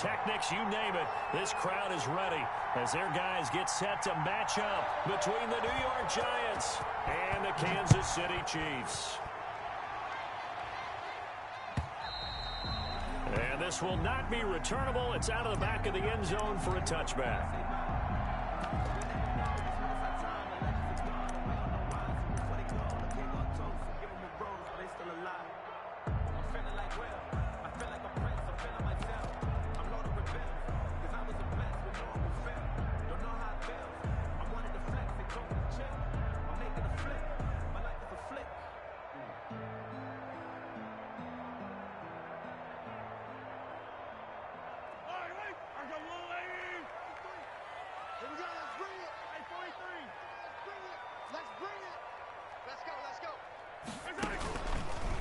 pyrotechnics, you name it. This crowd is ready as their guys get set to match up between the New York Giants and the Kansas City Chiefs. And this will not be returnable. It's out of the back of the end zone for a touchback.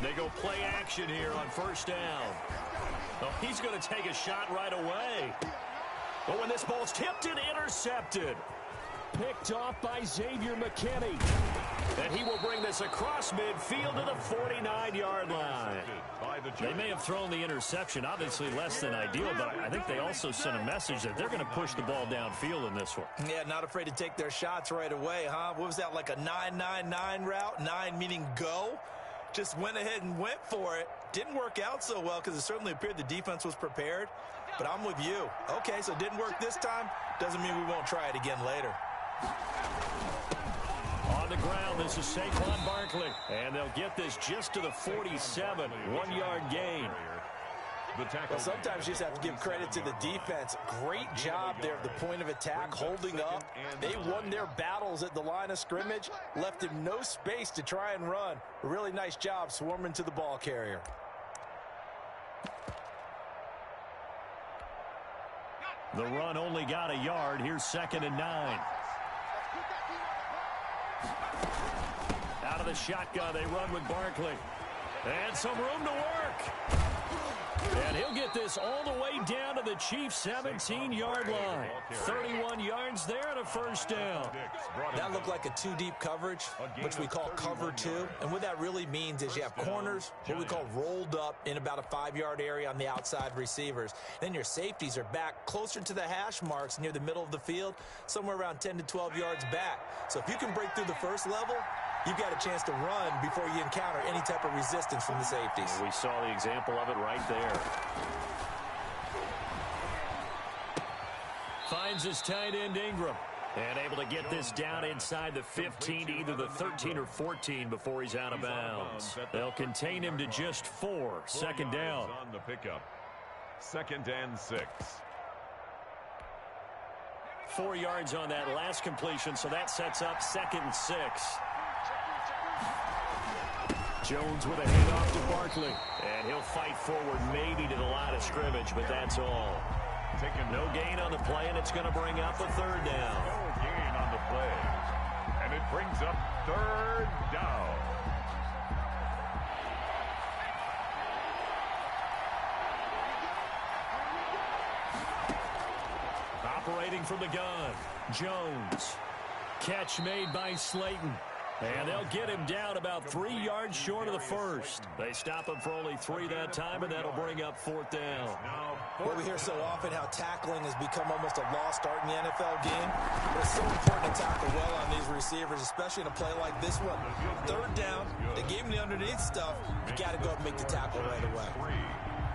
They go play action here on first down. Oh, he's going to take a shot right away. But when this ball's tipped and intercepted. Picked off by Xavier McKinney. And he will bring this across midfield to the 49-yard line. They may have thrown the interception, obviously less than ideal, but I think they also sent a message that they're going to push the ball downfield in this one. Yeah, not afraid to take their shots right away, huh? What was that, like a 9-9-9 route? 9 meaning go? Just went ahead and went for it. Didn't work out so well because it certainly appeared the defense was prepared. But I'm with you. Okay, so it didn't work this time. Doesn't mean we won't try it again later. On the ground, this is Saquon Barkley. And they'll get this just to the 47. 1-yard gain. Well, sometimes you just have to give credit to the defense. Great job there at the point of attack, holding up. They won their battles at the line of scrimmage, left him no space to try and run. A really nice job swarming to the ball carrier. The run only got a yard. Here's 2nd and 9. Out of the shotgun, they run with Barkley. And some room to work. And he'll get this all the way down to the Chiefs' 17-yard line. 31 yards there and a first down. That looked like a 2-deep coverage, which we call cover 2. And what that really means is you have corners, what we call rolled up in about a 5-yard area on the outside receivers. Then your safeties are back closer to the hash marks near the middle of the field, somewhere around 10 to 12 yards back. So if you can break through the first level, you've got a chance to run before you encounter any type of resistance from the safeties. We saw the example of it right there. Finds his tight end Ingram. And able to get this down inside the 15, either the 13 or 14 before he's out of bounds. They'll contain him to just 4. 2nd down. On the pickup. 2nd and 6. 4 yards on that last completion, so that sets up 2nd and 6. Jones with a handoff to Barkley. And he'll fight forward maybe to the line of scrimmage, but that's all. No gain on the play, and it's going to bring up a 3rd down. No gain on the play. And it brings up 3rd down. Operating from the gun, Jones. Catch made by Slayton. And they'll get him down about 3 yards short of the first. They stop him for only 3 that time, and that'll bring up 4th down. Well, we hear so often how tackling has become almost a lost art in the NFL game. But it's so important to tackle well on these receivers, especially in a play like this one. 3rd down, they gave him the underneath stuff. You got to go and make the tackle right away.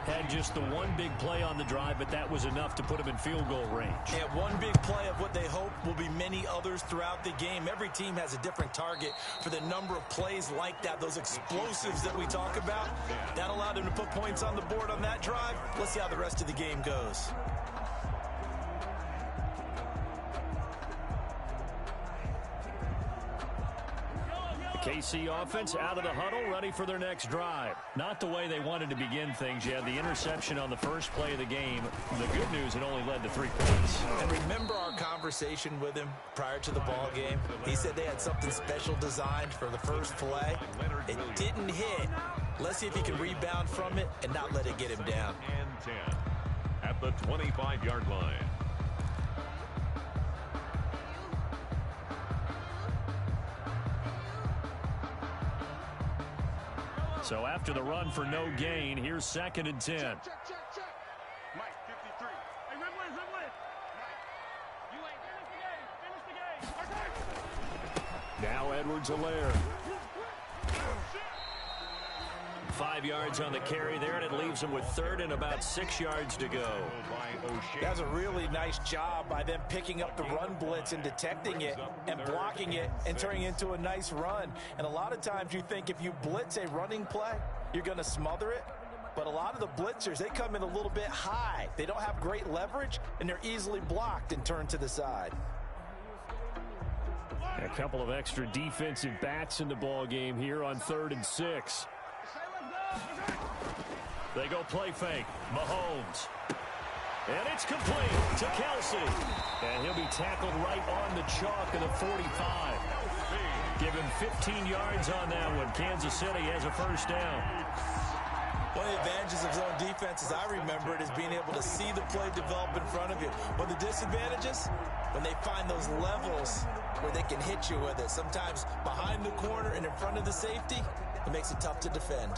Had just the one big play on the drive, but that was enough to put him in field goal range. And one big play of what they hope will be many others throughout the game. Every team has a different target for the number of plays like that, those explosives that we talk about. That allowed him to put points on the board on that drive. Let's see how the rest of the game goes. KC offense out of the huddle, ready for their next drive. Not the way they wanted to begin things. You had the interception on the first play of the game. The good news, it only led to 3 points. And remember our conversation with him prior to the ball game? He said they had something special designed for the first play. It didn't hit. Let's see if he can rebound from it and not let it get him down. And 10 at the 25-yard line. So after the run for no gain, here's 2nd and 10. Mike, 53. Now Edwards-Helaire. 5 yards on the carry there, and it leaves him with third and about 6 yards to go. That's a really nice job by them picking up the run blitz and detecting it and blocking it and turning it into a nice run. And a lot of times you think if you blitz a running play, you're going to smother it. But a lot of the blitzers, they come in a little bit high. They don't have great leverage, and they're easily blocked and turned to the side. A couple of extra defensive backs in the ball game here on 3rd and 6. They go play fake. Mahomes. And it's complete to Kelsey. And he'll be tackled right on the chalk of the 45. Give him 15 yards on that one. Kansas City has a first down. One of the advantages of zone defense, as I remember it, is being able to see the play develop in front of you. But the disadvantages, when they find those levels where they can hit you with it, sometimes behind the corner and in front of the safety, it makes it tough to defend.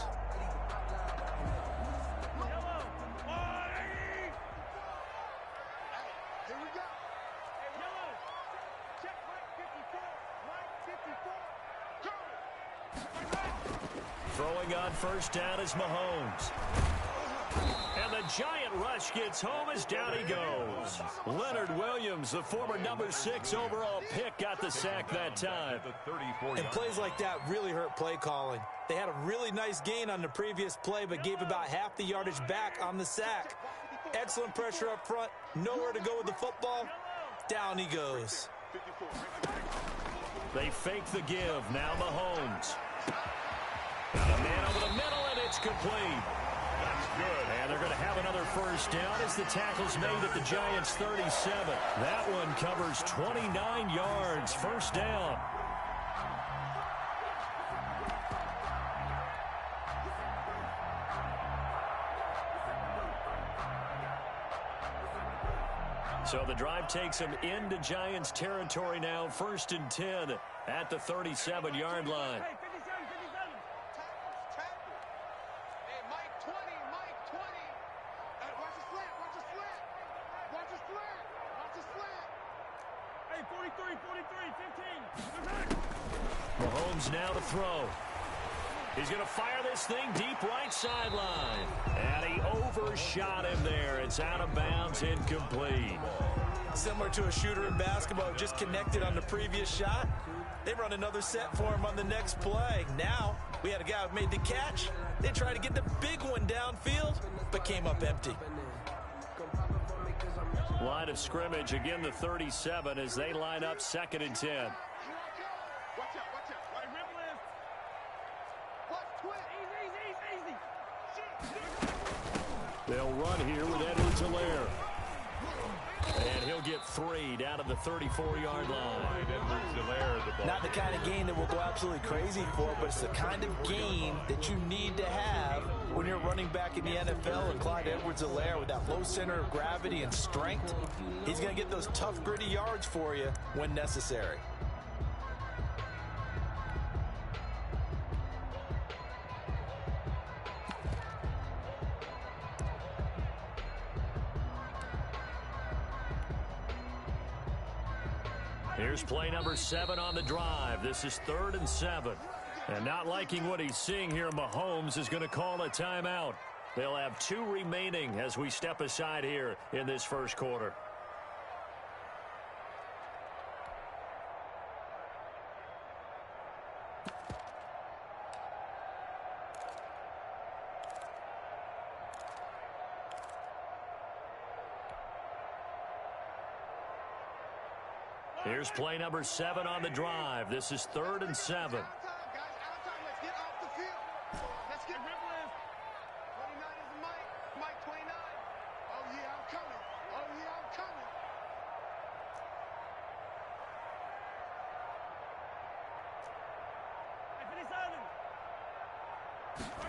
Throwing on first down is Mahomes. And the giant rush gets home as down he goes. Leonard Williams, the former number 6 overall pick, got the sack that time. And plays like that really hurt play calling. They had a really nice gain on the previous play, but gave about half the yardage back on the sack. Excellent pressure up front. Nowhere to go with the football. Down he goes. They fake the give. Now Mahomes. Got a man over the middle, and it's complete. That's good. And they're going to have another first down as the tackle's made at the Giants' 37. That one covers 29 yards. First down. So the drive takes them into Giants territory now. 1st and 10 at the 37-yard line. Mahomes now to throw. He's going to fire this thing deep right sideline. And he overshot him there. It's out of bounds, incomplete. Similar to a shooter in basketball, just connected on the previous shot. They run another set for him on the next play. Now, we had a guy who made the catch. They tried to get the big one downfield, but came up empty. Line of scrimmage, again the 37 as they line up 2nd and 10. They'll run here with Edwards-Helaire. And he'll get 3 down to the 34-yard line. Not the kind of game that we'll go absolutely crazy for, but it's the kind of game that you need to have when you're running back in the NFL. And Clyde Edwards-Helaire, with that low center of gravity and strength, he's going to get those tough, gritty yards for you when necessary. Here's play number 7 on the drive. This is 3rd and 7. And not liking what he's seeing here, Mahomes is going to call a timeout. They'll have 2 remaining as we step aside here in this first quarter. Here's play number 7 on the drive. This is 3rd and 7.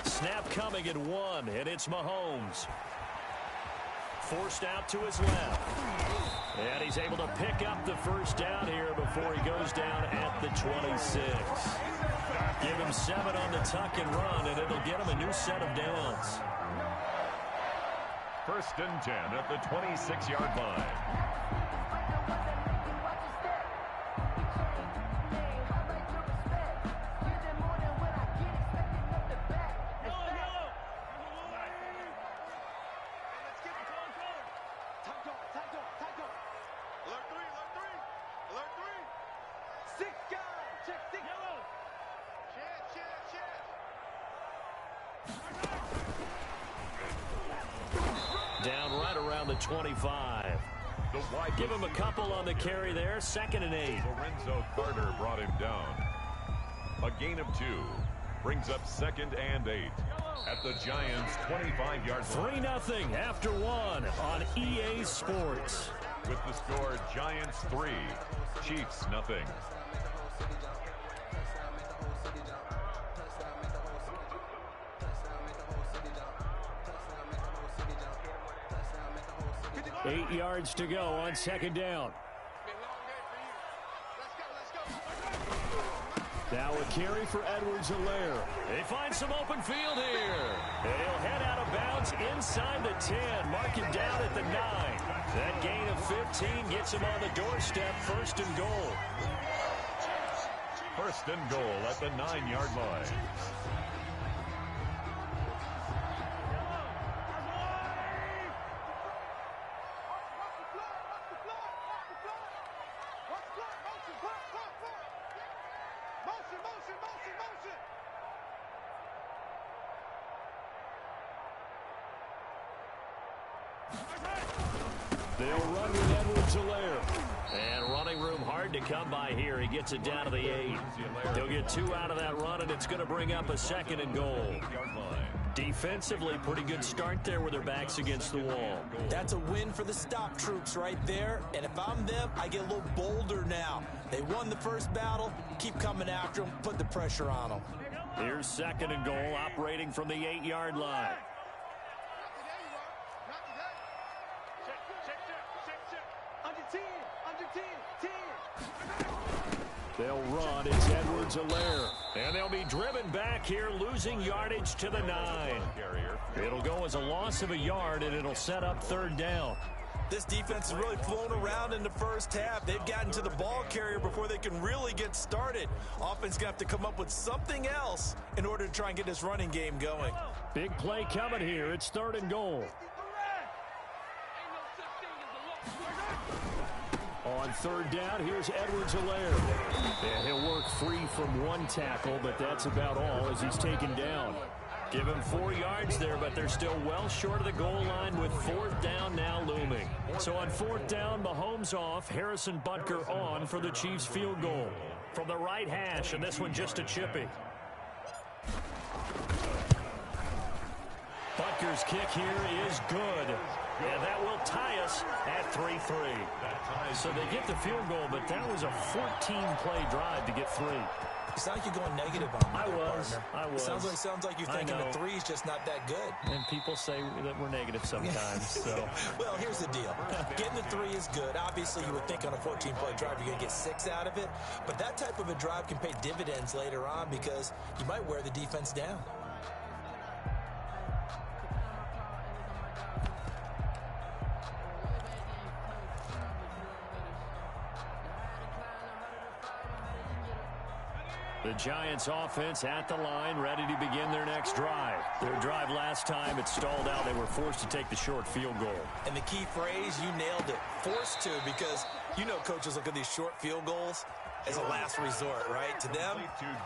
Snap coming at 1, and it's Mahomes. Forced out to his left. And he's able to pick up the first down here before he goes down at the 26. Give him 7 on the tuck and run, and it'll get him a new set of downs. 1st and 10 at the 26-yard line. Down right around the 25. Give him a couple on the carry there. 2nd and 8. Lorenzo Carter brought him down. A gain of 2 brings up 2nd and 8 at the Giants' 25-yard line. 3-0 after 1 on EA Sports. With the score, Giants 3, Chiefs nothing. Eight yards to go on 2nd down. Now a carry for Edwards-Helaire. They find some open field here. And he'll head out of bounds inside the 10. Mark him down at the 9. That gain of 15 gets him on the doorstep. 1st and goal. 1st and goal at the 9-yard line. They'll run with Edwards-Helaire. And running room hard to come by here. He gets it down to the 8. They'll get 2 out of that run, and it's going to bring up a 2nd and goal. Defensively, pretty good start there with their backs against the wall. That's a win for the stop troops right there. And if I'm them, I get a little bolder now. They won the first battle. Keep coming after them. Put the pressure on them. Here's 2nd and goal, operating from the 8-yard line. They'll run. It's Edwards-Helaire. And they'll be driven back here, losing yardage to the 9. It'll go as a loss of a yard, and it'll set up 3rd down. This defense has really flown around in the first half. They've gotten to the ball carrier before they can really get started. Offense going to have to come up with something else in order to try and get this running game going. Big play coming here. It's 3rd and goal. On 3rd down, here's Edwards-Helaire. And he'll work free from 1 tackle, but that's about all as he's taken down. Give him 4 yards there, but they're still well short of the goal line with 4th down now looming. So on 4th down, Mahomes off, Harrison Butker on for the Chiefs field goal. From the right hash, and this one just a chippy. Butker's kick here is good. And that will tie us at 3-3. So they get the field goal, but that was a 14-play drive to get 3. It's not like you're going negative on me. I was. Sounds like you're thinking the 3 is just not that good. And people say that we're negative sometimes. So. Well, here's the deal. Getting the 3 is good. Obviously, you would think on a 14-play drive you're going to get 6 out of it. But that type of a drive can pay dividends later on because you might wear the defense down. The Giants offense at the line, ready to begin their next drive. Their drive last time, it stalled out. They were forced to take the short field goal. And the key phrase, you nailed it. Forced to, because you know coaches look at these short field goals as a last resort, right? To them,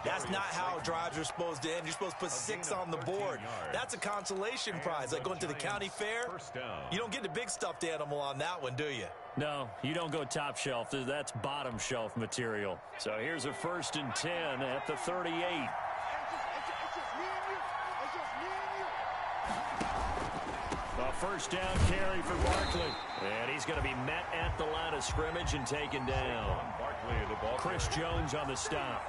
that's not how drives are supposed to end. You're supposed to put 6 on the board. That's a consolation prize. Like going to the county fair, you don't get the big stuffed animal on that one, do you? No, you don't go top shelf. That's bottom shelf material. So here's a 1st and 10 at the 38. A 1st down carry for Barkley. And he's going to be met at the line of scrimmage and taken down. Chris Jones on the stop.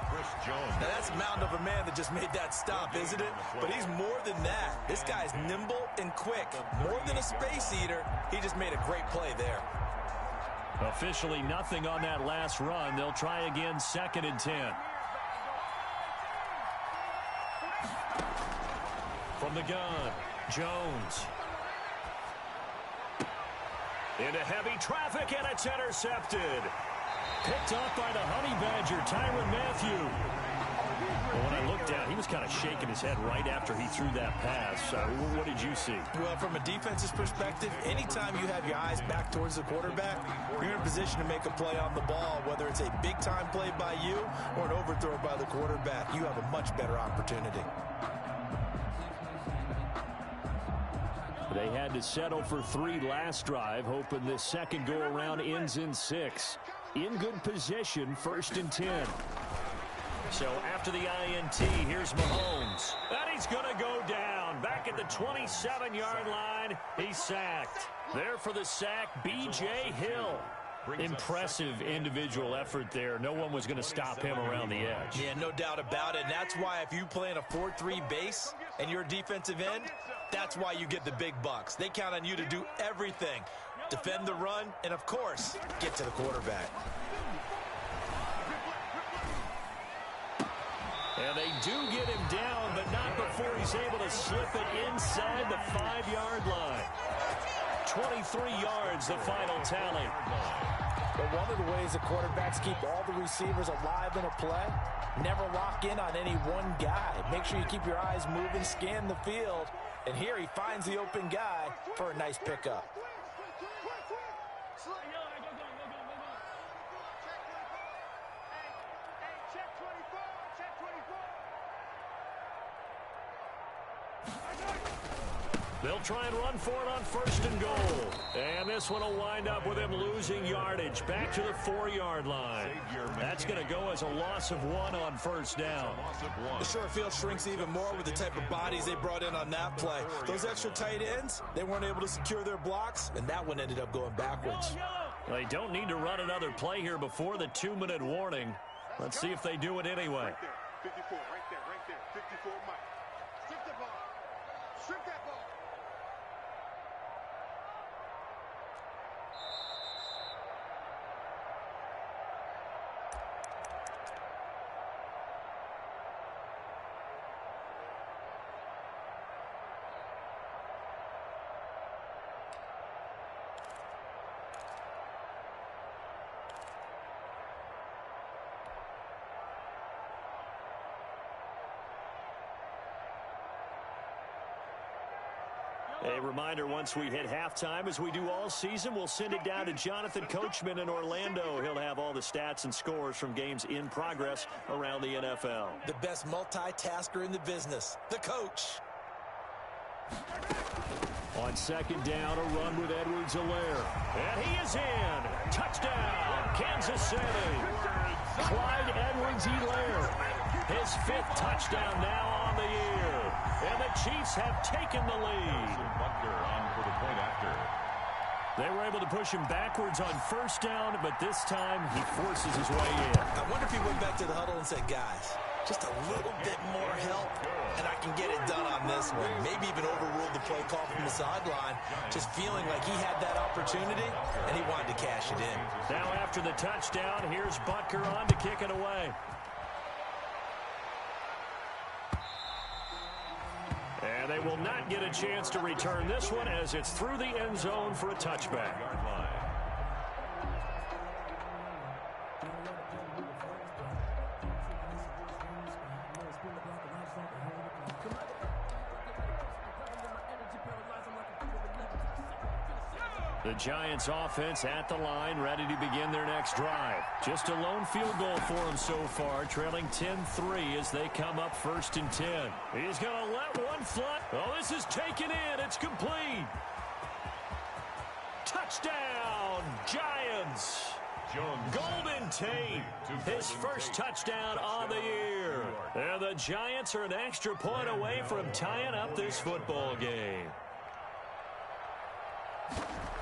Now that's a mountain of a man that just made that stop, isn't it? But he's more than that. This guy's nimble and quick. More than a space eater. He just made a great play there. Officially nothing on that last run. They'll try again, 2nd and 10. From the gun, Jones. Into heavy traffic, and it's intercepted. Picked up by the Honey Badger, Tyrann Mathieu. When I look down. He was kind of shaking his head right after he threw that pass. What did you see? Well, from a defense's perspective, anytime you have your eyes back towards the quarterback, you're in a position to make a play on the ball, whether it's a big-time play by you or an overthrow by the quarterback. You have a much better opportunity. They had to settle for 3 last drive, hoping this second go-around ends in 6. In good position, 1st and 10. So after the INT, here's Mahomes. And he's going to go down. Back at the 27-yard line, he's sacked. There for the sack, B.J. Hill. Impressive individual effort there. No one was going to stop him around the edge. Yeah, no doubt about it. And that's why if you play in a 4-3 base and you're a defensive end, that's why you get the big bucks. They count on you to do everything. Defend the run, and of course, get to the quarterback. And they do get him down, but not before he's able to slip it inside the 5-yard line. 23 yards, the final tally. But one of the ways the quarterbacks keep all the receivers alive in a play, never lock in on any one guy. Make sure you keep your eyes moving, scan the field. And here he finds the open guy for a nice pickup. They'll try and run for it on 1st and goal. And this one will wind up with him losing yardage back to the 4-yard line. That's going to go as a loss of 1 on 1st down. The short field shrinks even more with the type of bodies they brought in on that play. Those extra tight ends, they weren't able to secure their blocks, and that one ended up going backwards. They don't need to run another play here before the 2-minute warning. Let's see if they do it anyway. 54, right there, 54, Mike. Strip the ball. Strip that ball. A reminder, once we hit halftime, as we do all season, we'll send it down to Jonathan Coachman in Orlando. He'll have all the stats and scores from games in progress around the NFL. The best multitasker in the business, the coach. On 2nd down, a run with Edwards-Helaire. And he is in. Touchdown, Kansas City. Clyde Edwards-Helaire. His 5th touchdown now on the year. And the Chiefs have taken the lead. Butker on for the point after. They were able to push him backwards on 1st down, but this time he forces his way in. I wonder if he went back to the huddle and said, guys, just a little bit more help, and I can get it done on this one. Maybe even overruled the play call from the sideline, just feeling like he had that opportunity, and he wanted to cash it in. Now after the touchdown, here's Butker on to kick it away. And they will not get a chance to return this one as it's through the end zone for a touchback. The Giants offense at the line, ready to begin their next drive. Just a lone field goal for them so far, trailing 10-3 as they come up 1st and 10. He's going to let one fly. Oh, this is taken in. It's complete. Touchdown, Giants. Golden Tate, his 1st touchdown on the year. And the Giants are an extra point away from tying up this football game.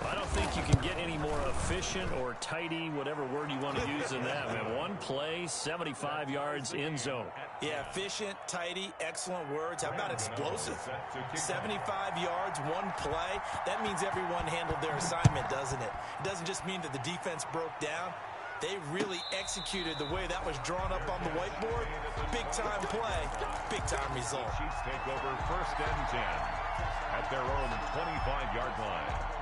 I don't think you can get any more efficient or tidy, whatever word you want to use in that, man. One play, 75 yards, end zone. Yeah, efficient, tidy, excellent words. How about explosive? 75 yards, one play. That means everyone handled their assignment, doesn't it? It doesn't just mean that the defense broke down. They really executed the way that was drawn up on the whiteboard. Big-time play, big-time result. Chiefs take over 1st and 10 at their own 25-yard line.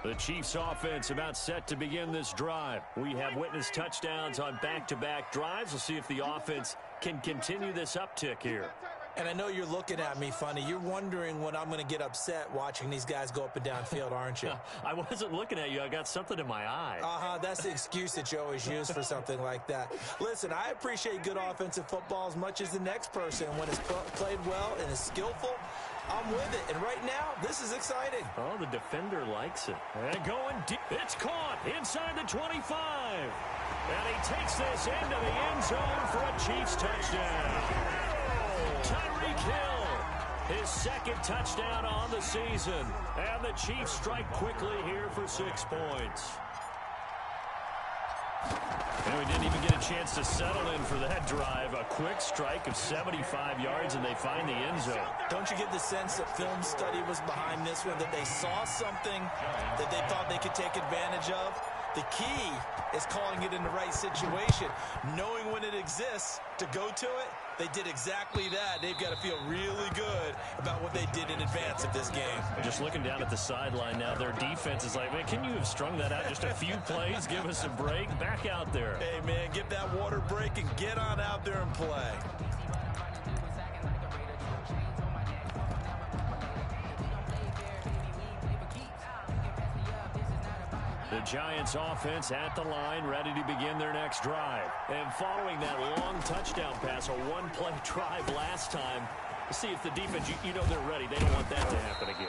The Chiefs offense about set to begin this drive. We have witnessed touchdowns on back-to-back drives. We'll see if the offense can continue this uptick here. And I know you're looking at me funny. You're wondering when I'm going to get upset watching these guys go up and down field, aren't you? I wasn't looking at you. I got something in my eye. That's the excuse that you always use for something like that. Listen, I appreciate good offensive football as much as the next person. When it's played well and is skillful, I'm with it. And right now, this is exciting. Oh, the defender likes it. And going deep. It's caught inside the 25. And he takes this into the end zone for a Chiefs touchdown. Tyreek Hill, his second touchdown on the season. And the Chiefs strike quickly here for 6 points. And we didn't even get a chance to settle in for that drive. A quick strike of 75 yards, and they find the end zone. Don't you get the sense that film study was behind this one, that they saw something that they thought they could take advantage of? The key is calling it in the right situation, knowing when it exists to go to it. They did exactly that. They've got to feel really good about what they did in advance of this game. Just looking down at the sideline now, their defense is like, man, can you have strung that out just a few plays? Give us a break. Back out there. Hey, man, get that water break and get on out there and play. The Giants offense at the line, ready to begin their next drive. And following that long touchdown pass, a one-play drive last time, see if the defense, you know they're ready. They don't want that to happen again.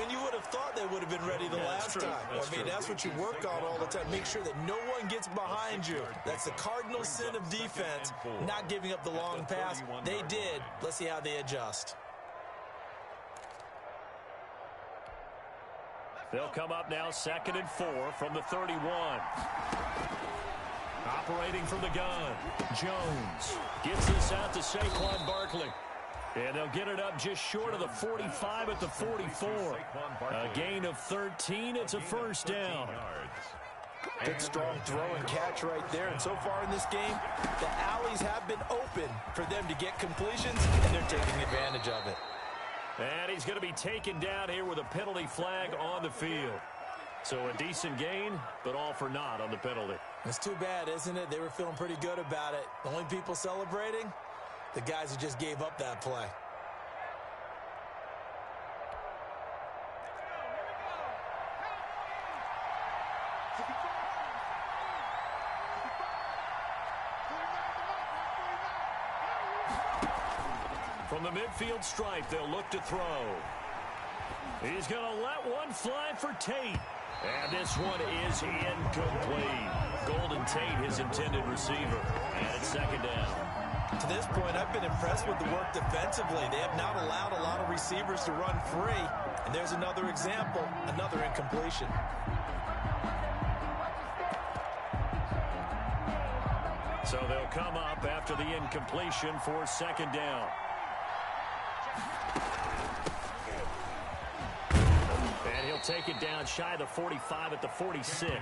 And you would have thought they would have been ready the last time. That's what you work on all the time. Make sure that no one gets behind you. That's the cardinal sin of defense, not giving up the long pass. They did. Let's see how they adjust. They'll come up now 2nd and 4 from the 31. Operating from the gun. Jones gets this out to Saquon Barkley. And they'll get it up just short of the 45 at the 44. A gain of 13. It's a first down. Good, strong throw and catch right there. And so far in this game, the alleys have been open for them to get completions, and they're taking advantage of it. And he's going to be taken down here with a penalty flag on the field. So a decent gain, but all for naught on the penalty. It's too bad, isn't it? They were feeling pretty good about it. The only people celebrating, the guys who just gave up that play. From the midfield stripe, they'll look to throw. He's going to let one fly for Tate. And this one is incomplete. Golden Tate, his intended receiver. And it's 2nd down. To this point, I've been impressed with the work defensively. They have not allowed a lot of receivers to run free. And there's another example, another incompletion. So they'll come up after the incompletion for 2nd down. And he'll take it down shy of the 45 at the 46.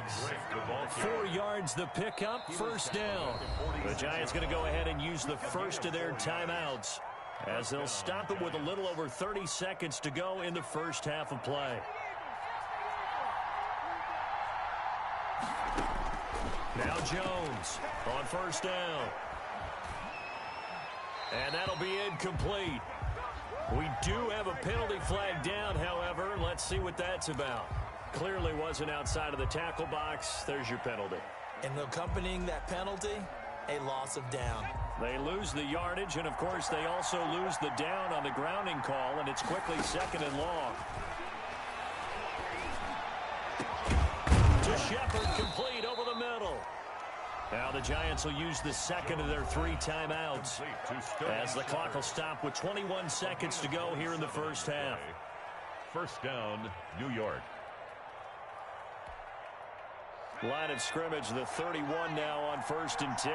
4 yards the pickup, first down. The Giants going to go ahead and use the first of their timeouts as they'll stop it with a little over 30 seconds to go in the first half of play. Now Jones on first down. And that'll be incomplete. We do have a penalty flag down, however. Let's see what that's about. Clearly wasn't outside of the tackle box. There's your penalty. And accompanying that penalty, a loss of down. They lose the yardage, and, of course, they also lose the down on the grounding call, and it's quickly 2nd and long. To Shepard, complete over the middle. Now the Giants will use the second of their 3 timeouts as the clock will stop with 21 seconds to go here in the first half. First down, New York. Line of scrimmage, the 31 now on 1st and 10.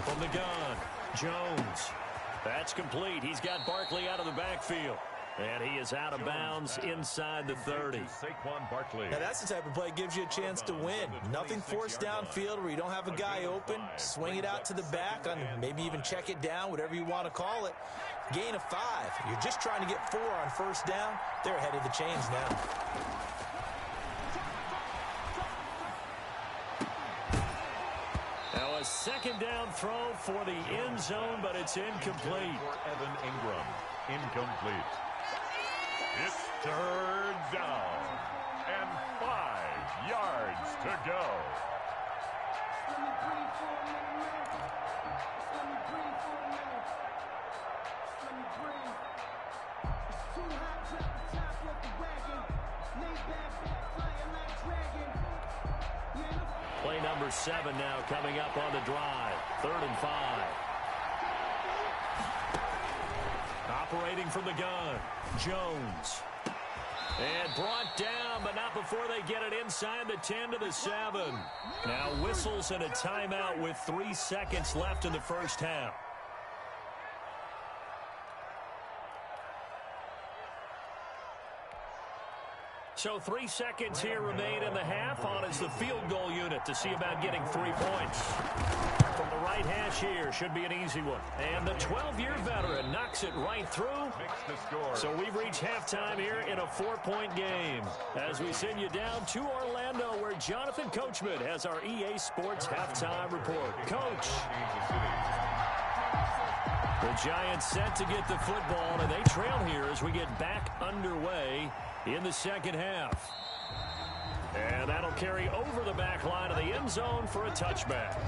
From the gun, Jones. That's complete. He's got Barkley out of the backfield. And he is out of bounds inside the 30. Saquon Barkley. Now that's the type of play that gives you a chance to win. Nothing forced downfield where you don't have a guy open. Swing it out to the back, and maybe even check it down, whatever you want to call it. Gain of 5. You're just trying to get 4 on first down. They're ahead of the chains now. Now a second down throw for the end zone, but it's incomplete. For Evan Ingram, incomplete. It's third down and 5 yards to go. Play number 7 now coming up on the drive. 3rd and 5. Operating from the gun, Jones. And brought down, but not before they get it inside the 10 to the 7. Now whistles and a timeout with 3 seconds left in the first half. So 3 seconds here remain in the half. On is the field goal unit to see about getting 3 points. From the right hash here, should be an easy one. And the 12-year veteran knocks it right through. So we've reached halftime here in a 4-point game. As we send you down to Orlando, where Jonathan Coachman has our EA Sports halftime report. Coach. The Giants set to get the football, and they trail here as we get back underway in the second half. And that'll carry over the back line of the end zone for a touchback.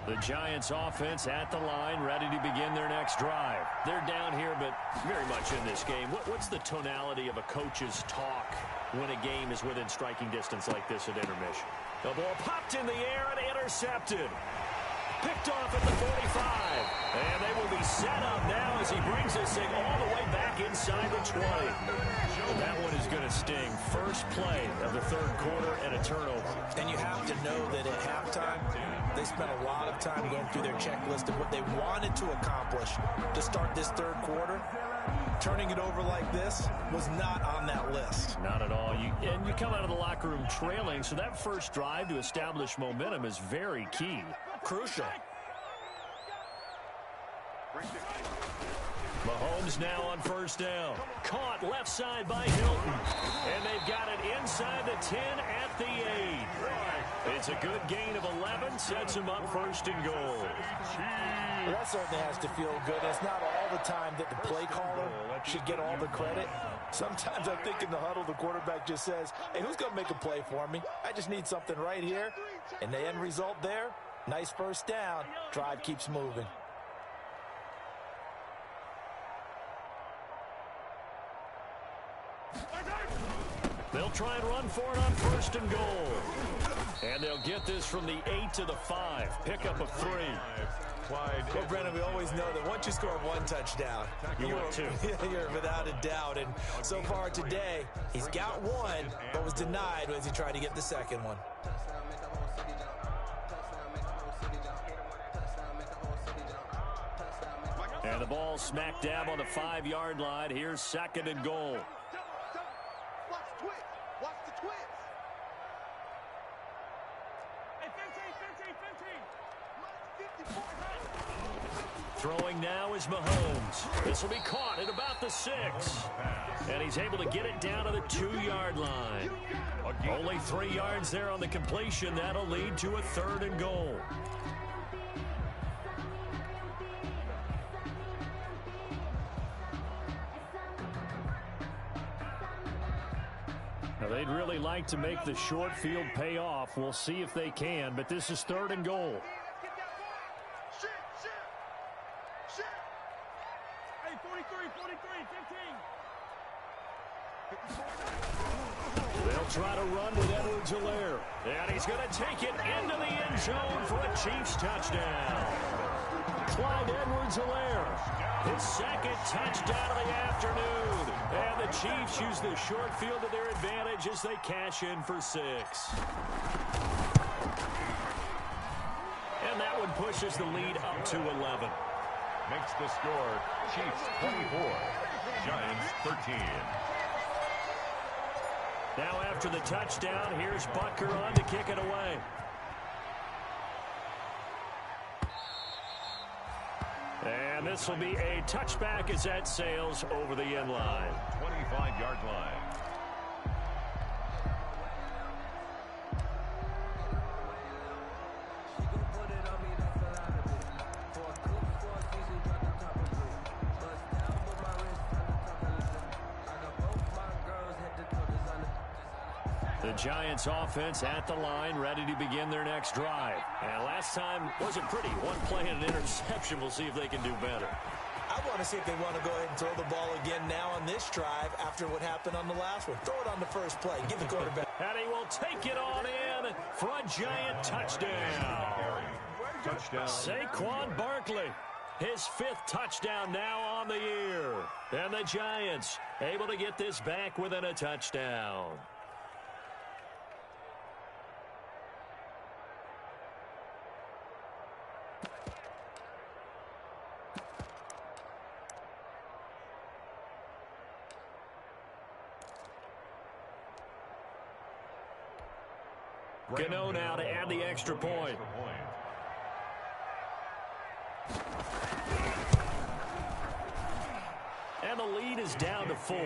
The Giants offense at the line, ready to begin their next drive. They're down here, but very much in this game. What's the tonality of a coach's talk when a game is within striking distance like this at intermission? The ball popped in the air and intercepted. Picked off at the 45. And they will be set up now as he brings this thing all the way back inside the 20. That one is going to sting. First play of the third quarter and a turnover. And you have to know that at halftime, they spent a lot of time going through their checklist of what they wanted to accomplish to start this third quarter. Turning it over like this was not on that list. Not at all. And you come out of the locker room trailing, so that first drive to establish momentum is very key. Crucial. Mahomes now on first down. Caught left side by Hilton. And they've got it inside the 10 at the 8. It's a good gain of 11. Sets him up first and goal. Well, that certainly has to feel good. It's not all the time that the play caller should get all the credit. Sometimes I think in the huddle, the quarterback just says, hey, who's going to make a play for me? I just need something right here. And the end result there, nice first down. Drive keeps moving. They'll try and run for it on first and goal. And they'll get this from the 8 to the 5. Pickup of 3. Well, Brennan, we always know that once you score 1 touchdown, you're without a doubt. And so far today, he's got 1, but was denied as he tried to get the second one. And the ball smack dab on the 5-yard line. Here's second and goal. Throwing now is Mahomes. This will be caught at about the 6. And he's able to get it down to the 2-yard line. Only 3 yards there on the completion. That'll lead to a 3rd and goal. Now, they'd really like to make the short field pay off. We'll see if they can, but this is 3rd and goal. They'll try to run with Edwards-Helaire. And he's going to take it into the end zone for a Chiefs touchdown. Clyde Edwards-Helaire, his second touchdown of the afternoon. And the Chiefs use the short field to their advantage as they cash in for 6. And that one pushes the lead up to 11. Makes the score Chiefs 24, Giants 13. Now after the touchdown, here's Butker on to kick it away. And this will be a touchback as that sails over the end line. 25-yard line. The Giants offense at the line, ready to begin their next drive. And last time wasn't pretty. One play and an interception. We'll see if they can do better. I want to see if they want to go ahead and throw the ball again now on this drive after what happened on the last one. Throw it on the first play. Give the quarterback. And he will take it on in for a Giant touchdown. Touchdown. Saquon Barkley, his 5th touchdown now on the year. And the Giants able to get this back within a touchdown. Gano now to add the extra point. And the lead is down to 4.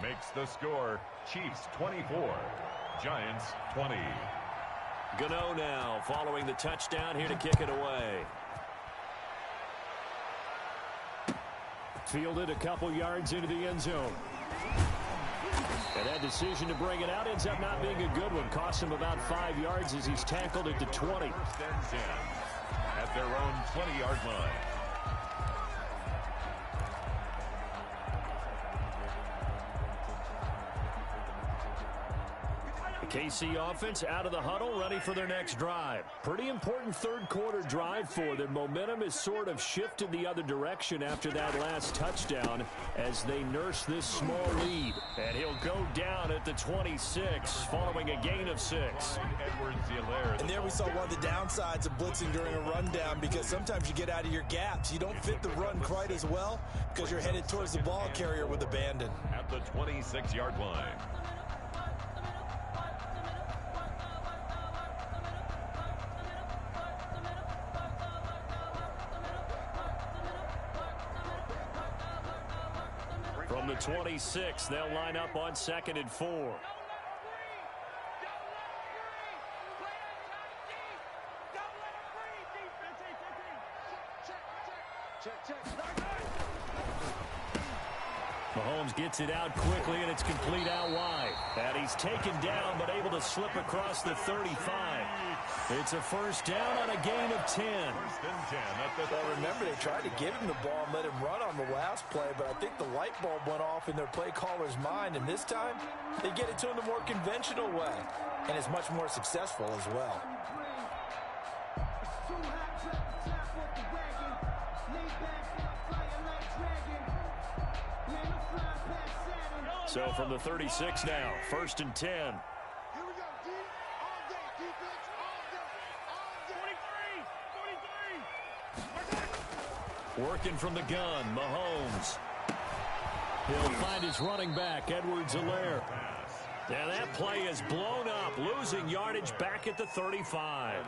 Makes the score Chiefs 24, Giants 20. Gano now following the touchdown here to kick it away. Fielded a couple yards into the end zone. And that decision to bring it out ends up not being a good one. Cost him about 5 yards as he's tackled at the 20. First and 10 at their own 20-yard line. The KC offense out of the huddle, ready for their next drive. Pretty important third-quarter drive for them. Momentum has sort of shifted the other direction after that last touchdown as they nurse this small lead. And he'll go down at the 26 following a gain of 6. And there we saw one of the downsides of blitzing during a rundown, because sometimes you get out of your gaps. You don't fit the run quite as well because you're headed towards the ball carrier with abandon. At the 26-yard line. From the 26, they'll line up on 2nd and 4. Mahomes gets it out quickly, and it's complete out wide. And he's taken down, but able to slip across the 35. It's a first down on a gain of 10. Well, remember, they tried to give him the ball and let him run on the last play, but I think the light bulb went off in their play caller's mind, and this time they get it to him the more conventional way, and it's much more successful as well. So from the 36 now, 1st and 10. Here we go, D. All day. Defense, all day. 43. Working from the gun, Mahomes. He'll find his running back, Edwards-Helaire. Now that play is blown up, losing yardage back at the 35.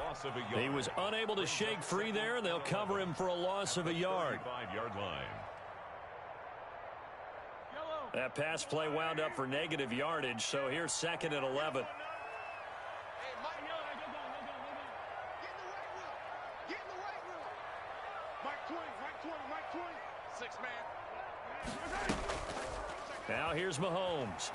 He was unable to shake free there, and they'll cover him for a loss of a yard. 35-yard line. That pass play wound up for negative yardage, so here's 2nd and 11. Hey, Mike, get in the weight room. Mike 20, Mike 20. 6 man. Now here's Mahomes.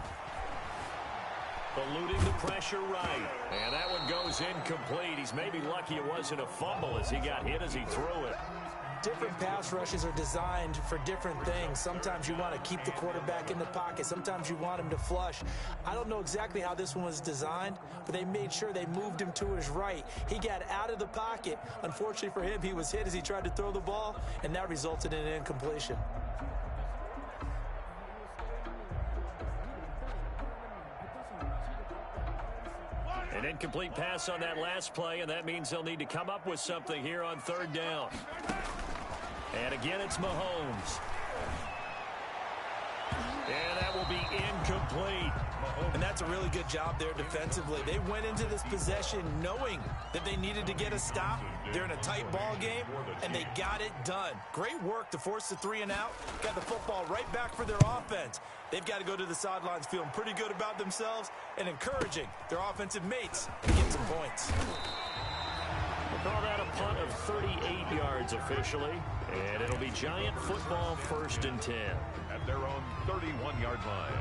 Eluding the pressure right. And that one goes incomplete. He's maybe lucky it wasn't a fumble as he got hit as he threw it. Different pass rushes are designed for different things. Sometimes you want to keep the quarterback in the pocket. Sometimes you want him to flush. I don't know exactly how this one was designed, but they made sure they moved him to his right. He got out of the pocket. Unfortunately for him, he was hit as he tried to throw the ball, and that resulted in an incompletion. An incomplete pass on that last play, and that means they'll need to come up with something here on 3rd down. And again, it's Mahomes. And that will be incomplete. And that's a really good job there defensively. They went into this possession knowing that they needed to get a stop. They're in a tight ball game, and they got it done. Great work to force the 3 and out. Got the football right back for their offense. They've got to go to the sidelines feeling pretty good about themselves and encouraging their offensive mates to get some points. We'll call that a punt of 38 yards officially, and it'll be Giant football 1st and 10. At their own 31-yard line.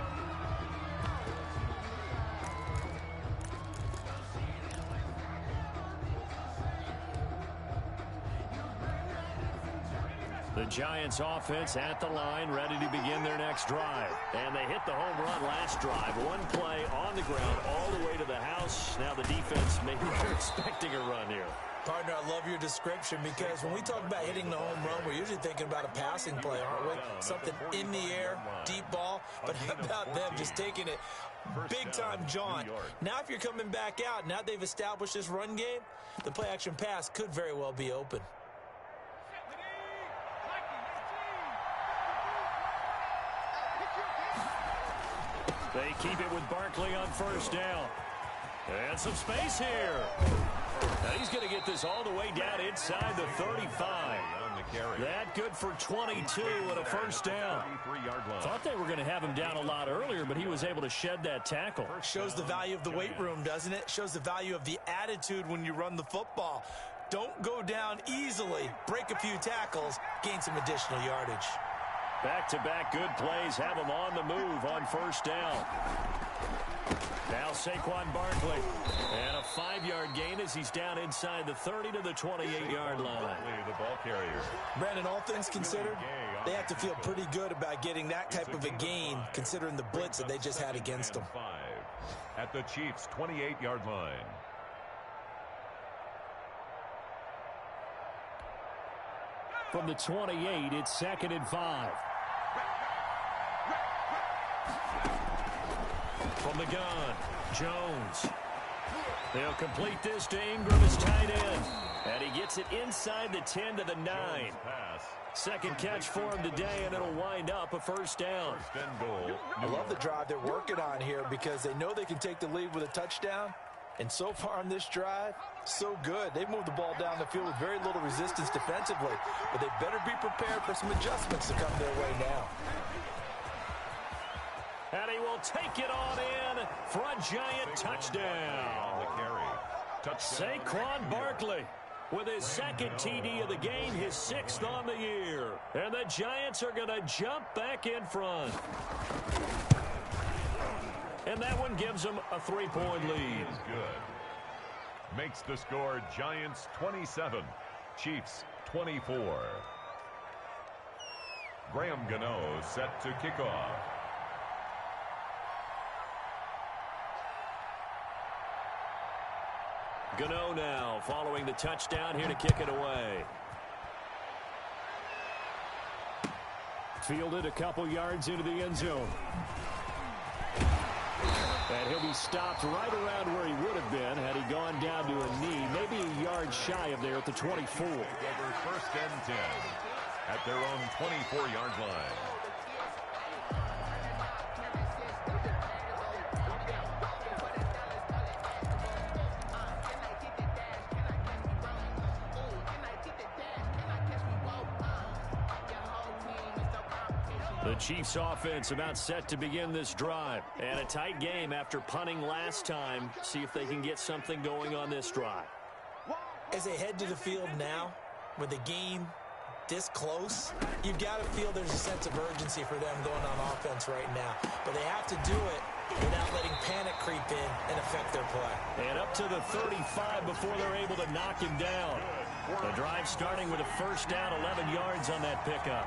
The Giants offense at the line, ready to begin their next drive. And they hit the home run last drive. One play on the ground all the way to the house. Now the defense, maybe they're expecting a run here. Partner, I love your description because when we talk about hitting the home run, we're usually thinking about a passing play, aren't we? Something in the air, deep ball. But how about them just taking it big-time jaunt? Now if you're coming back out, now they've established this run game, the play-action pass could very well be open. They keep it with Barkley on 1st down. And some space here. Now he's going to get this all the way down inside the 35. That good for 22 and a 1st down. Thought they were going to have him down a lot earlier, but he was able to shed that tackle. Shows the value of the weight room, doesn't it? Shows the value of the attitude when you run the football. Don't go down easily. Break a few tackles. Gain some additional yardage. Back-to-back good plays have him on the move on 1st down. Now Saquon Barkley. And a 5-yard gain as he's down inside the 30 to the 28-yard line. The ball carrier. Brandon, all things considered, they have to feel pretty good about getting that type of a gain considering the blitz that they just had against them. At the Chiefs' 28-yard line. From the 28, it's 2nd and 5. From the gun, Jones. They'll complete this to Ingram as tight end. And he gets it inside the 10 to the 9. Second catch for him today, and it'll wind up a 1st down. I love the drive they're working on here because they know they can take the lead with a touchdown. And so far on this drive, so good. They've moved the ball down the field with very little resistance defensively. But they better be prepared for some adjustments to come their way now. And he will take it on in for a Giant touchdown. Saquon Barkley with his 2nd TD of the game, his 6th on the year. And the Giants are going to jump back in front. And that one gives them a 3-point lead. Good. Makes the score Giants 27, Chiefs 24. Graham Gano set to kick off. Gano now following the touchdown here to kick it away. Fielded a couple yards into the end zone. And he'll be stopped right around where he would have been had he gone down to a knee, maybe a yard shy of there at the 24. Over 1st and 10 at their own 24-yard line. The Chiefs offense about set to begin this drive. And a tight game after punting last time. See if they can get something going on this drive. As they head to the field now, with the game this close, you've got to feel there's a sense of urgency for them going on offense right now. But they have to do it without letting panic creep in and affect their play. And up to the 35 before they're able to knock him down. The drive starting with a 1st down, 11 yards on that pickup.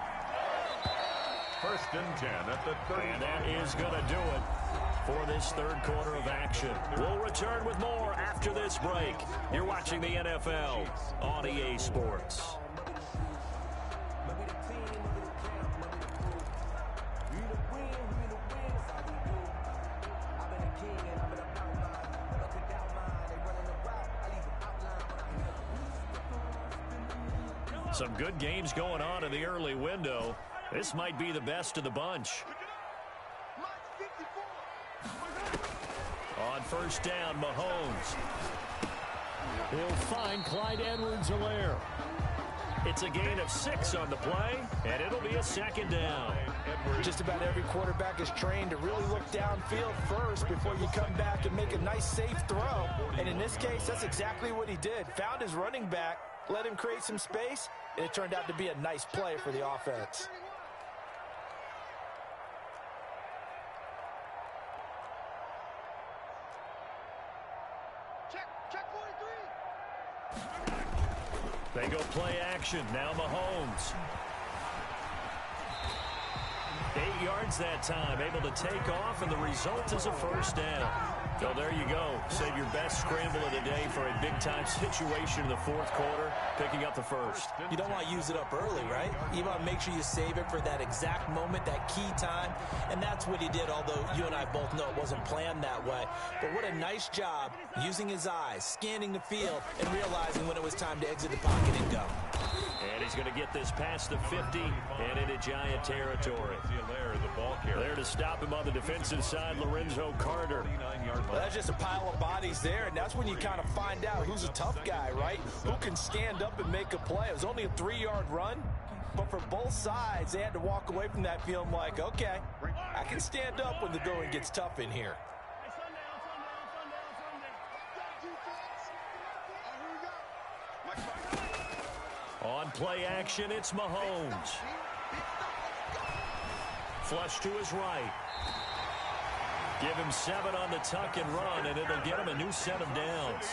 1st and 10 at the 30. And that is going to do it for this 3rd quarter of action. We'll return with more after this break. You're watching the NFL on EA Sports. Some good games going on in the early window. This might be the best of the bunch. On first down, Mahomes. He'll find Clyde Edwards-Helaire. It's a gain of 6 on the play, and it'll be a second down. Just about every quarterback is trained to really look downfield first before you come back and make a nice, safe throw. And in this case, that's exactly what he did. Found his running back, let him create some space, and it turned out to be a nice play for the offense. They go play action. Now Mahomes. 8 yards that time. Able to take off, and the result is a first down. So there you go. Save your best scramble of the day for a big-time situation in the fourth quarter, picking up the first. You don't want to use it up early, right? You want to make sure you save it for that exact moment, that key time, and that's what he did, although you and I both know it wasn't planned that way. But what a nice job using his eyes, scanning the field, and realizing when it was time to exit the pocket and go. And he's going to get this past the 50 and into Giant territory. There to stop him on the defensive side, Lorenzo Carter. Well, that's just a pile of bodies there, and that's when you kind of find out who's a tough guy, right? Who can stand up and make a play. It was only a 3-yard run, but for both sides, they had to walk away from that feeling like, okay, I can stand up when the going gets tough in here. On play action, it's Mahomes. Flush to his right. Give him 7 on the tuck and run, and it'll get him a new set of downs.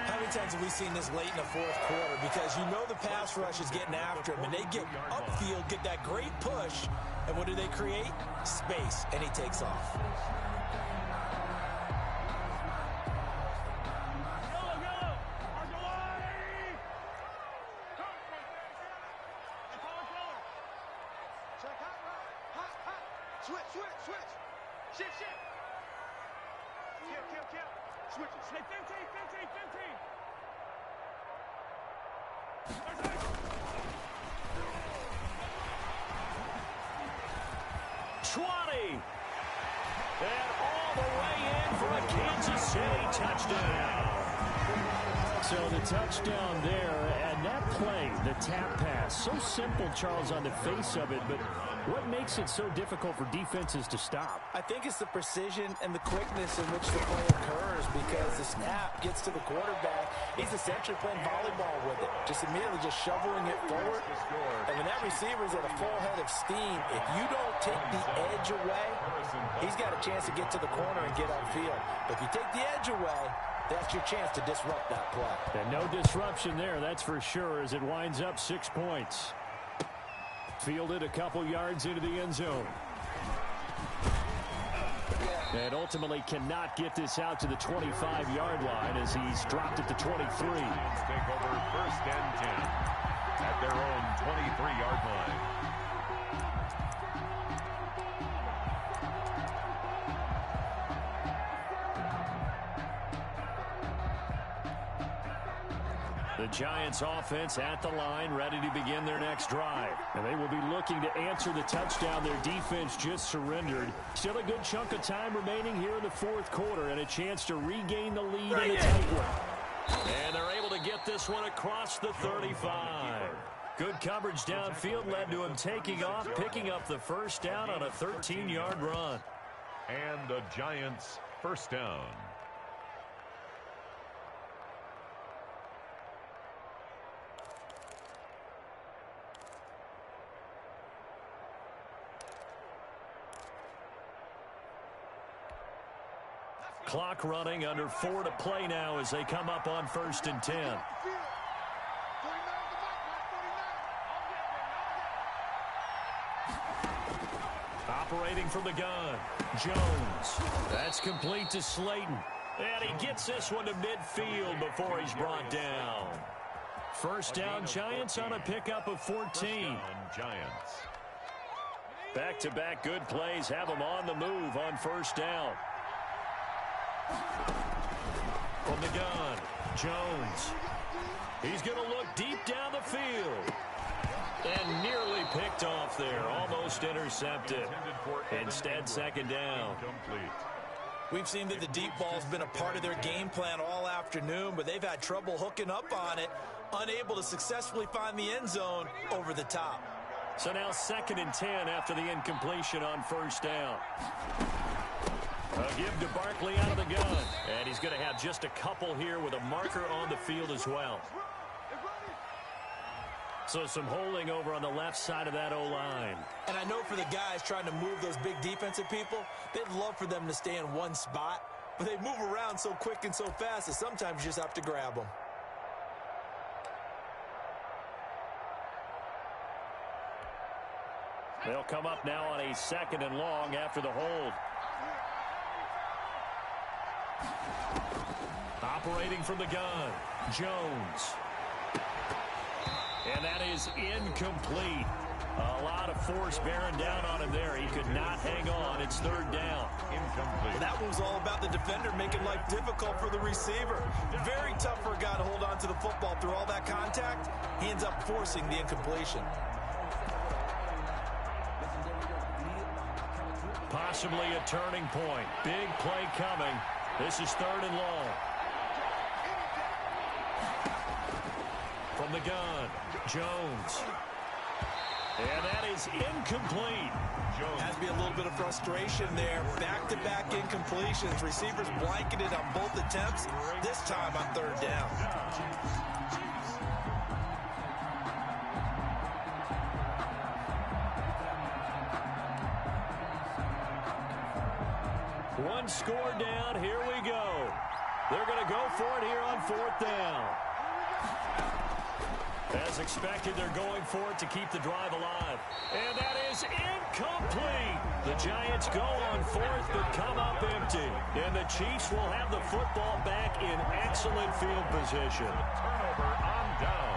How many times have we seen this late in the fourth quarter? Because you know the pass rush is getting after him, and they get upfield, get that great push, and what do they create? Space, and he takes off. Touchdown there, and that play, the tap pass, so simple, Charles, on the face of it, but what makes it so difficult for defenses to stop? I think it's the precision and the quickness in which the play occurs, because the snap gets to the quarterback. He's essentially playing volleyball with it, just immediately just shoveling it forward. And when that receiver's at a full head of steam, if you don't take the edge away, he's got a chance to get to the corner and get upfield. But if you take the edge away, that's your chance to disrupt that play. And no disruption there, that's for sure, as it winds up 6 points. Fielded a couple yards into the end zone. And ultimately cannot get this out to the 25-yard line as he's dropped at the 23. Take over first and 10 at their own 23-yard line. The Giants offense at the line, ready to begin their next drive. And they will be looking to answer the touchdown their defense just surrendered. Still a good chunk of time remaining here in the fourth quarter and a chance to regain the lead in a tight one. And they're able to get this one across the 35. Good coverage downfield led to him taking off, picking up the first down on a 13-yard run. And the Giants first down. Clock running, under 4 to play now as they come up on first and 10. Operating from the gun, Jones. That's complete to Slayton. And he gets this one to midfield before he's brought down. First down, Giants on a pickup of 14. Giants. Back-to-back good plays have them on the move on first down. From the gun, Jones. He's going to look deep down the field. And nearly picked off there. Almost intercepted. Instead, second down. We've seen that the deep ball's been a part of their game plan all afternoon, but they've had trouble hooking up on it, unable to successfully find the end zone over the top. So now 2nd and 10 after the incompletion on first down. A give to Barkley out of the gun. And he's going to have just a couple here with a marker on the field as well. So some holding over on the left side of that O-line. And I know for the guys trying to move those big defensive people, they'd love for them to stay in one spot, but they move around so quick and so fast that sometimes you just have to grab them. They'll come up now on a 2nd and long after the hold. Operating from the gun, Jones. And that is incomplete. A lot of force bearing down on him there. He could not hang on. It's 3rd down. Incomplete. That was all about the defender making life difficult for the receiver. Very tough for a guy to hold on to the football through all that contact. He ends up forcing the incompletion. Possibly a turning point. Big play coming. This is 3rd and long. From the gun, Jones. And that is incomplete. Has to be a little bit of frustration there. Back-to-back incompletions. Receivers blanketed on both attempts, this time on 3rd down. One score down. Here we go. They're going to go for it here on 4th down. As expected, they're going for it to keep the drive alive. And that is incomplete. The Giants go on 4th but come up empty. And the Chiefs will have the football back in excellent field position. Turnover on down.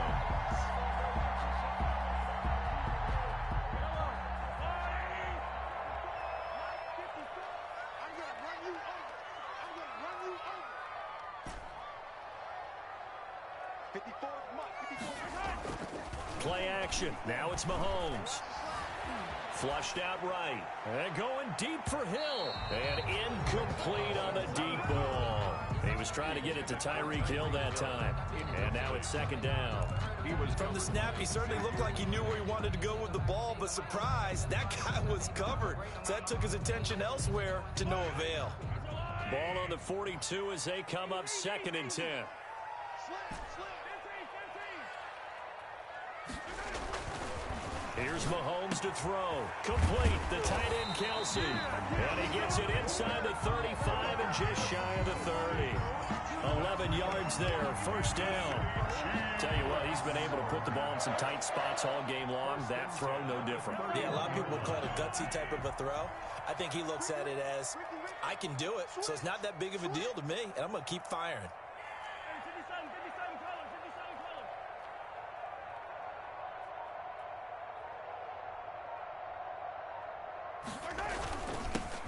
Play action. Now it's Mahomes. Flushed out right. And going deep for Hill. And incomplete on the deep ball. He was trying to get it to Tyreek Hill that time. And now it's 2nd down. From the snap, he certainly looked like he knew where he wanted to go with the ball, but surprise, that guy was covered. So that took his attention elsewhere to no avail. Ball on the 42 as they come up 2nd and 10. Here's Mahomes to throw. Complete. The tight end, Kelsey. And he gets it inside the 35 and just shy of the 30. 11 yards there. 1st down. Tell you what, he's been able to put the ball in some tight spots all game long. That throw, no different. Yeah, a lot of people would call it a gutsy type of a throw. I think he looks at it as, I can do it, so it's not that big of a deal to me, and I'm going to keep firing.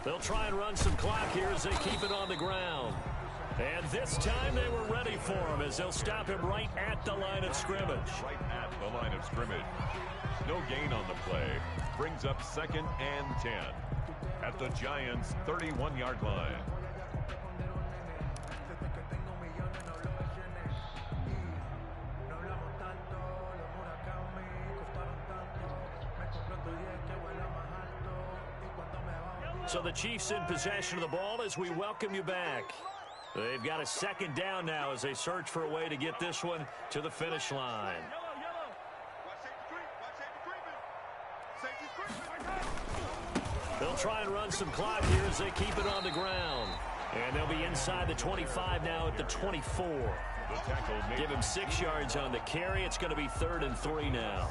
They'll try and run some clock here as they keep it on the ground. And this time they were ready for him as they'll stop him right at the line of scrimmage. Right at the line of scrimmage. No gain on the play. Brings up 2nd and 10 at the Giants' 31-yard line. So the Chiefs in possession of the ball as we welcome you back. They've got a 2nd down now as they search for a way to get this one to the finish line. They'll try and run some clock here as they keep it on the ground. And they'll be inside the 25 now at the 24. Give him 6 yards on the carry. It's going to be 3rd and 3 now.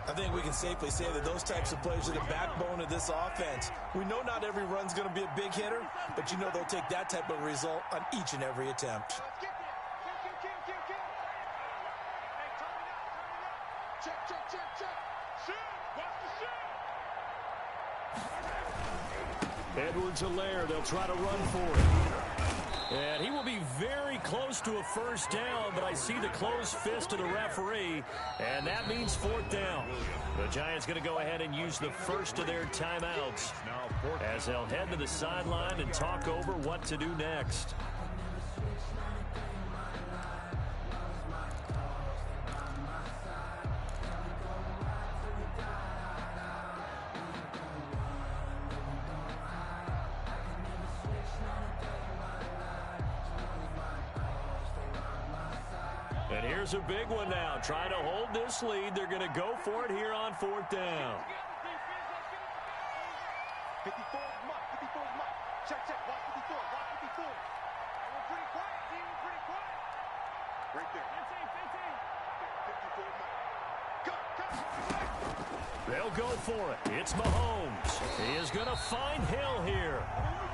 I think we can safely say that those types of plays are the backbone of this offense. We know not every run's going to be a big hitter, but you know they'll take that type of result on each and every attempt. Edwards-Helaire, they'll try to run for it. And he will be very close to a first down, but I see the closed fist of the referee, and that means fourth down. The Giants going to go ahead and use the first of their timeouts as they'll head to the sideline and talk over what to do next. And here's a big one now. Trying to hold this lead. They're going to go for it here on fourth down. 54 Mike. 54 Mike. Check. Watch 54. Watch 54. We're pretty quiet, G. We're pretty quiet. Right there. 15. 54 Mike. Cut. They'll go for it. It's Mahomes. He is going to find Hill here.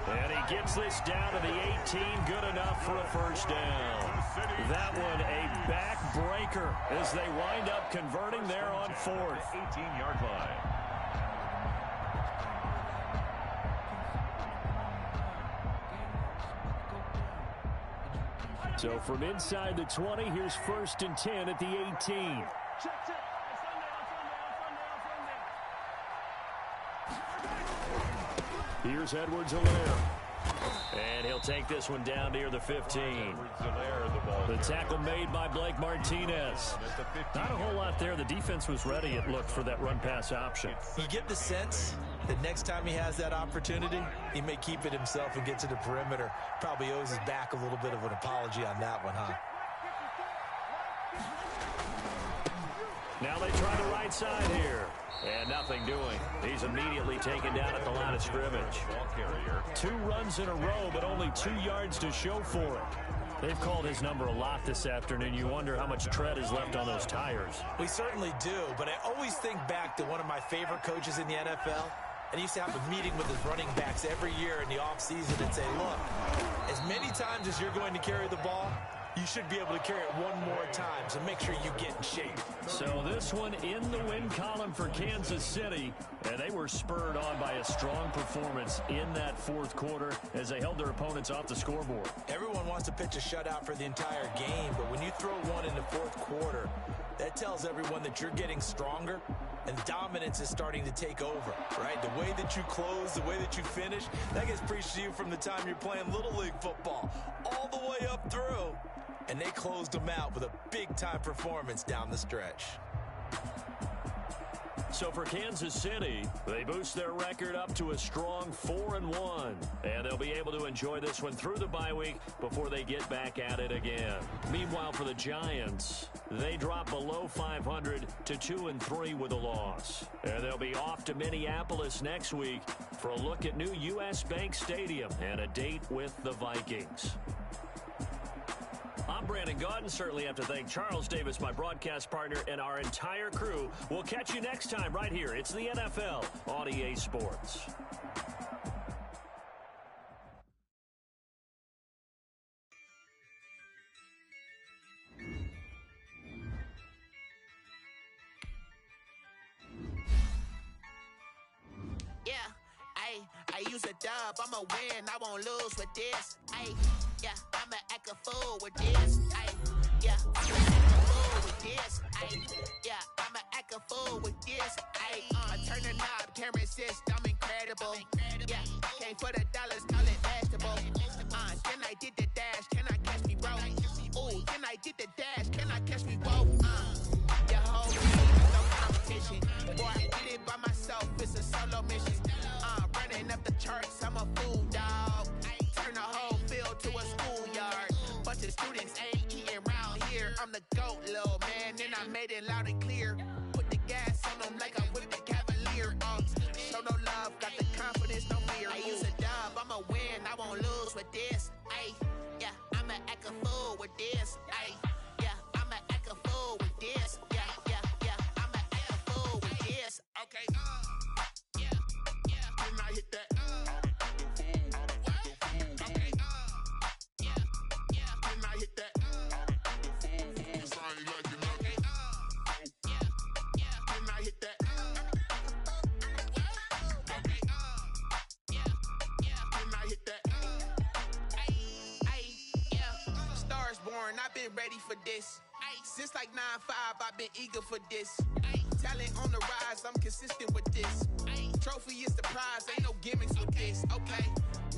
And he gets this down to the 18. Good enough for a first down. That one a backbreaker as they wind up converting there on fourth. 18-yard line. So from inside the 20, here's 1st and 10 at the 18. Here's Edwards-Helaire. And he'll take this one down near the 15. The tackle made by Blake Martinez. Not a whole lot there. The defense was ready, it looked, for that run-pass option. You get the sense that next time he has that opportunity, he may keep it himself and get to the perimeter. Probably owes his back a little bit of an apology on that one, huh? Now they try the right side here. And nothing doing. He's immediately taken down at the line of scrimmage. 2 runs in a row, but only 2 yards to show for it. They've called his number a lot this afternoon. You wonder how much tread is left on those tires. We certainly do, but I always think back to one of my favorite coaches in the NFL. And he used to have a meeting with his running backs every year in the offseason and say, look, as many times as you're going to carry the ball, you should be able to carry it one more time, so make sure you get in shape. So this one in the win column for Kansas City, and they were spurred on by a strong performance in that fourth quarter as they held their opponents off the scoreboard. Everyone wants to pitch a shutout for the entire game, but when you throw one in the fourth quarter, that tells everyone that you're getting stronger and dominance is starting to take over, right? The way that you close, the way that you finish, that gets preached to you from the time you're playing Little League football all the way up through. And they closed them out with a big-time performance down the stretch. So for Kansas City, they boost their record up to a strong 4-1. And they'll be able to enjoy this one through the bye week before they get back at it again. Meanwhile, for the Giants, they drop below 500 to 2-3 with a loss. And they'll be off to Minneapolis next week for a look at new U.S. Bank Stadium and a date with the Vikings. I'm Brandon Gaudin. Certainly have to thank Charles Davis, my broadcast partner, and our entire crew. We'll catch you next time right here. It's the NFL on EA Sports. Yeah, I use a dub. I'ma win. I won't lose with this. Yeah, I'ma act a fool with this. Yeah, I'ma act a fool with this. Yeah, I'ma act a fool with this. I turn the knob, camera assist, I'm incredible. Yeah, came for the dollars, call it vegetable. Then I did the dash, can I catch me, bro? Ooh, then I did the dash, can I catch me, bro? Your whole team, no competition. Boy, I did it by myself, it's a solo mission. Running up the charts, I'm a fool, dog. Turn the whole field to a schoolyard. Bunch of students ain't eating around here. I'm the GOAT, little man, and I made it loud and clear. Put the gas on them like I'm with the Cavalier. Show no love, got the confidence, no fear. I use a dub, I'ma win, I won't lose with this. Yeah, I'ma act a fool with this. Yeah, I'ma act a fool with this. Yeah, I'ma act a fool with this. Okay, can I hit that? Okay, can I hit that? Can I hit that? Okay, can I hit that? foreign, I've been ready for this. Since like 9-5, I've been eager for this. Talent on the rise, I'm consistent with this. Trophy is the prize, ain't no gimmicks with this. Okay,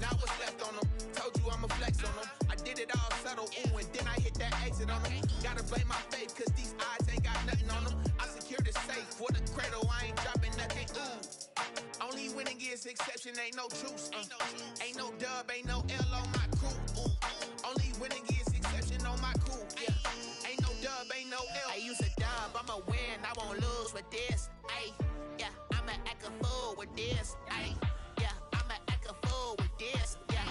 now what's left on them? Told you I'ma flex on them. I did it all subtle, ooh, and then I hit that exit on them. Gotta blame my faith, cause these eyes ain't got nothing on them. I secured the safe with a cradle, I ain't dropping nothing, ooh. Only winning is exception, ain't no truce. Ain't no dub, ain't no L on my crew. Only winning is exception on my crew. Yeah. Ain't no dub, ain't no L. I use a dub, I'ma win, I won't lose with this. Ay, yeah, I'ma act a fool with this. Ay, yeah, I'ma act a fool with this. Yeah,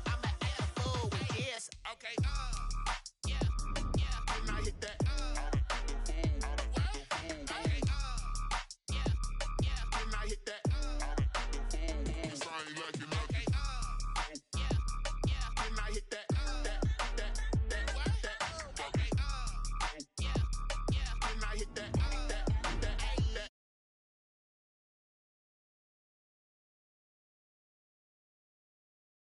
I'ma act a fool with this. Okay,